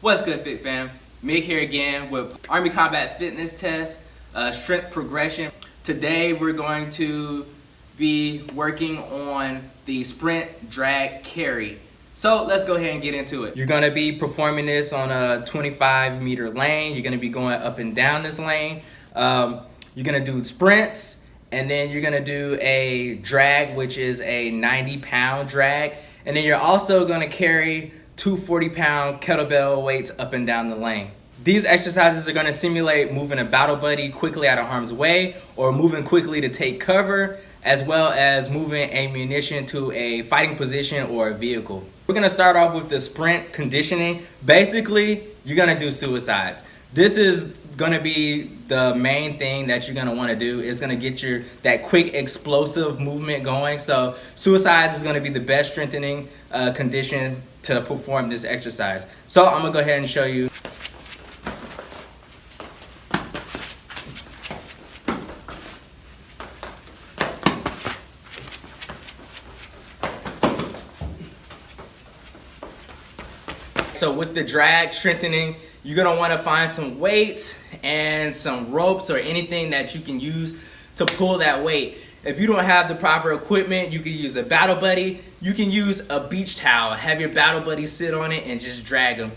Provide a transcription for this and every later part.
What's good, Fit Fam? Mick here again with Army Combat Fitness Test, Strength Progression. Today we're going to be working on the sprint, drag, carry. So let's go ahead and get into it. You're going to be performing this on a 25-meter lane. You're going to be going up and down this lane. You're going to do sprints, and then you're going to do a drag, which is a 90-pound drag. And then you're also going to carry two 40-pound kettlebell weights up and down the lane. These exercises are going to simulate moving a battle buddy quickly out of harm's way or moving quickly to take cover, as well as moving ammunition to a fighting position or a vehicle. We're going to start off with the sprint conditioning. Basically, you're going to do suicides. This is going to be the main thing that you're going to want to do. It's going to get that quick explosive movement going. So suicides is going to be the best strengthening condition to perform this exercise. So I'm going to go ahead and show you. So with the drag strengthening, you're going to want to find some weights and some ropes or anything that you can use to pull that weight. If you don't have the proper equipment, you can use a battle buddy. You can use a beach towel. Have your battle buddy sit on it and just drag them.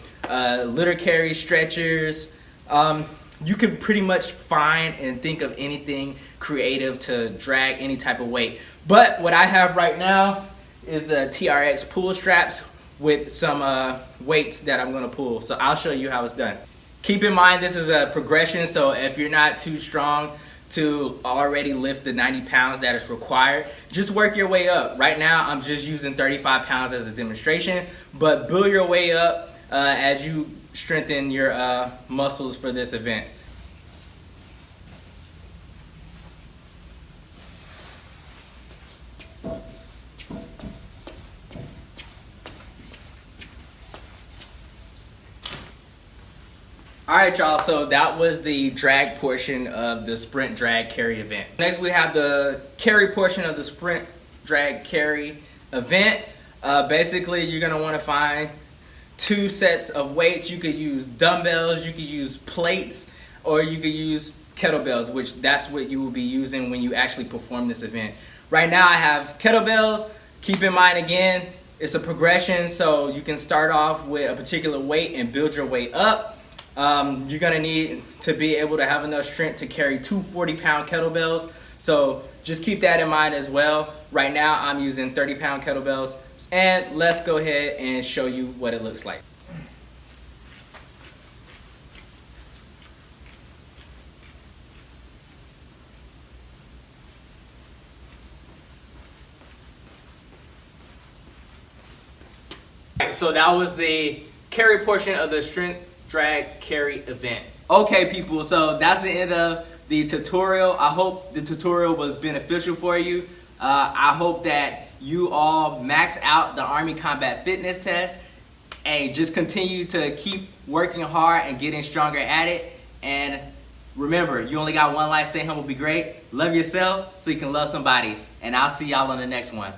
Litter carry stretchers. You can pretty much find and think of anything creative to drag any type of weight. But what I have right now is the TRX pull straps with some weights that I'm going to pull. So I'll show you how it's done. Keep in mind this is a progression, so if you're not too strong to already lift the 90 pounds that is required, just work your way up. Right now I'm just using 35 pounds as a demonstration, but build your way up as you strengthen your muscles for this event. Alright y'all, so that was the drag portion of the sprint drag carry event. Next we have the carry portion of the sprint drag carry event. Basically you're going to want to find two sets of weights. You could use dumbbells, you could use plates, or you could use kettlebells, which that's what you will be using when you actually perform this event. Right now I have kettlebells. Keep in mind again, it's a progression, so you can start off with a particular weight and build your way up. You're going to need to be able to have enough strength to carry two 40-pound kettlebells. So just keep that in mind as well. Right now I'm using 30-pound kettlebells. And let's go ahead and show you what it looks like. Alright, so that was the carry portion of the strength drag carry event. Okay people, so that's the end of the tutorial. I hope the tutorial was beneficial for you. I hope that you all max out the Army Combat Fitness Test and just continue to keep working hard and getting stronger at it. And remember, you only got one life. Stay humble, be great. Love yourself so you can love somebody. And I'll see y'all on the next one.